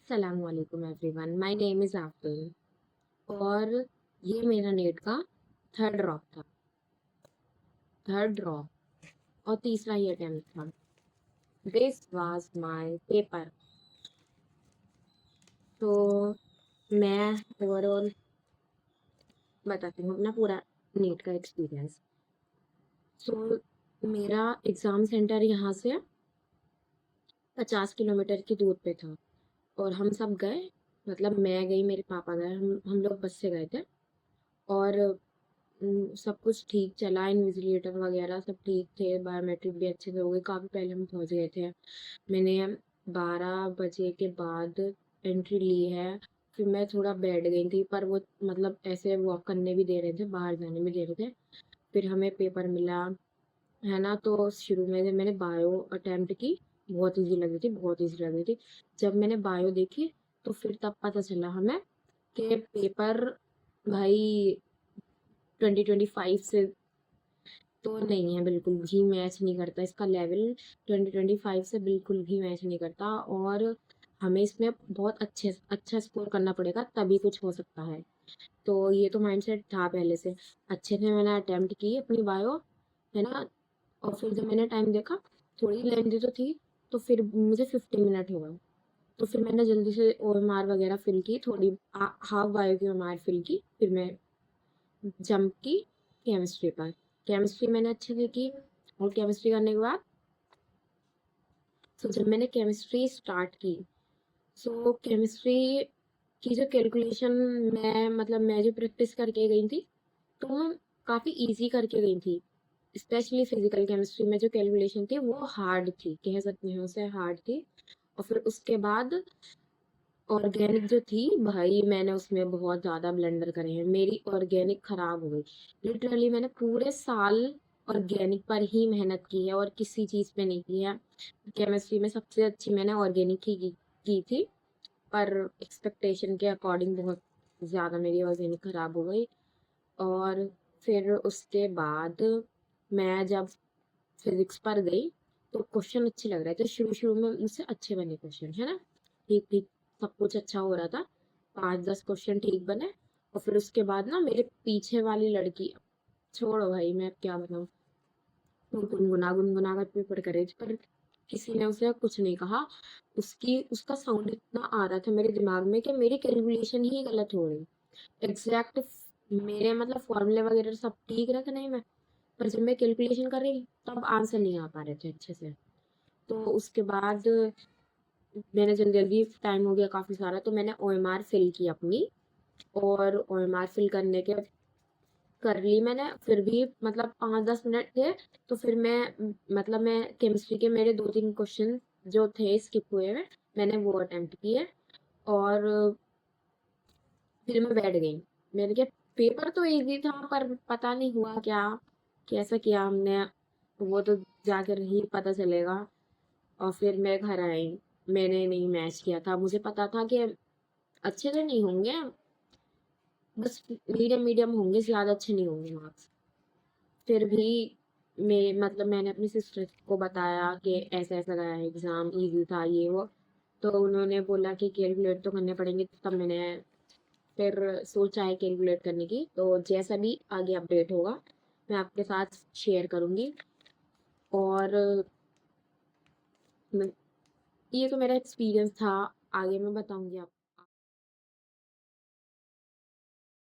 अस्सलामुअलैकुम everyone, my name is Afreen. और ये मेरा नेट का थर्ड ड्रॉप था। थर्ड ड्रॉप और तीसरा ही अटेम्प्ट था। This was my paper. तो मैं ओवरऑल बताती हूँ अपना पूरा नेट का एक्सपीरियंस। सो मेरा एग्ज़ाम सेंटर यहाँ से 50 किलोमीटर की दूर पे था और हम सब गए। मतलब मैं गई, मेरे पापा गए, हम लोग बस से गए थे। और सब कुछ ठीक चला, इन्विजिलेटर वगैरह सब ठीक थे, बायोमेट्रिक भी अच्छे से हो गए, काफ़ी पहले हम पहुंच गए थे। मैंने 12 बजे के बाद एंट्री ली है। फिर मैं थोड़ा बैठ गई थी, पर वो मतलब ऐसे वॉक करने भी दे रहे थे, बाहर जाने भी दे रहे थे। फिर हमें पेपर मिला, है ना। तो शुरू में जब मैंने बायो अटेम्प्ट की, बहुत इजी लग रही थी, बहुत इजी लग रही थी। जब मैंने बायो देखी तो फिर तब पता चला हमें कि पेपर भाई 2025 से तो नहीं है, बिल्कुल भी मैच नहीं करता इसका लेवल। 2025 से बिल्कुल भी मैच नहीं करता और हमें इसमें बहुत अच्छा स्कोर करना पड़ेगा तभी कुछ हो सकता है। तो ये तो माइंडसेट था पहले से। अच्छे से मैंने अटेम्प्ट की अपनी बायो, है ना। और फिर जब मैंने टाइम देखा, थोड़ी लेंथी तो थी, तो फिर मुझे 15 मिनट हो गए। तो फिर मैंने जल्दी से ओएमआर वगैरह फिल की, थोड़ी हाफ बायो की ओएमआर फिल की। फिर मैं जंप की केमिस्ट्री पर। केमिस्ट्री मैंने अच्छे से की। और केमिस्ट्री करने के बाद जब मैंने केमिस्ट्री स्टार्ट की, सो केमिस्ट्री की जो कैलकुलेशन, मैं जो प्रैक्टिस करके गई थी, तो वो काफ़ी इजी करके गई थी। स्पेशली फिजिकल केमिस्ट्री में जो कैलकुलेशन थी वो हार्ड थी, कह सकते हैं उसे हार्ड थी। और फिर उसके बाद ऑर्गेनिक जो थी भाई, मैंने उसमें बहुत ज़्यादा ब्लंडर करे हैं, मेरी ऑर्गेनिक खराब हो गई। लिटरली मैंने पूरे साल ऑर्गेनिक पर ही मेहनत की है और किसी चीज़ पे नहीं की है। केमिस्ट्री में सबसे अच्छी मैंने ऑर्गेनिक ही की थी, पर एक्सपेक्टेशन के अकॉर्डिंग बहुत ज़्यादा मेरी ऑर्गेनिक खराब हो गई। और फिर उसके बाद मैं जब फिजिक्स पर गई तो क्वेश्चन अच्छे लग रहे थे, शुरू शुरू में मुझसे अच्छे बने क्वेश्चन, है ना। ठीक ठीक सब कुछ अच्छा हो रहा था, 5-10 क्वेश्चन ठीक बने। और फिर उसके बाद ना मेरे पीछे वाली लड़की, छोड़ो भाई मैं अब क्या बताऊँ, वो गुनगुना कर पेपर करे, पर किसी ने उसे कुछ नहीं कहा। उसका साउंड इतना आ रहा था मेरे दिमाग में कि मेरी कैलकुलेशन ही गलत हो रही। एग्जैक्ट मेरे मतलब फॉर्मूले वगैरह सब ठीक रखे नहीं मैं, पर जब मैं कैलकुलेशन कर रही तब आंसर नहीं आ पा रहे थे अच्छे से। तो उसके बाद मैंने जल्दी जल्दी, टाइम हो गया काफ़ी सारा, तो मैंने ओएमआर फिल की अपनी। और ओएमआर फिल करने के कर ली मैंने, फिर भी मतलब 5-10 मिनट थे। तो फिर मतलब मैं केमिस्ट्री के मेरे 2-3 क्वेश्चन जो थे स्किप हुए हुए, मैंने वो अटेम्प्ट किए। और फिर मैं बैठ गई। मैंने कहा पेपर तो इजी था, पर पता नहीं हुआ क्या, कैसा किया हमने, वो तो जाकर ही पता चलेगा। और फिर मैं घर आई। मैंने नहीं मैच किया था, मुझे पता था कि अच्छे से नहीं होंगे, बस मीडियम मीडियम होंगे, ज़्यादा अच्छे नहीं होंगे मार्क्स। फिर भी मैंने अपनी सिस्टर को बताया कि ऐसा ऐसा गया एग्ज़ाम, इजी था ये वो। तो उन्होंने बोला कि कैलकुलेट तो करने पड़ेंगे, तब मैंने फिर सोचा है कैलकुलेट करने की। तो जैसा भी आगे अपडेट होगा मैं आपके साथ शेयर करूँगी। और ये तो मेरा एक्सपीरियंस था, आगे मैं बताऊँगी आपको।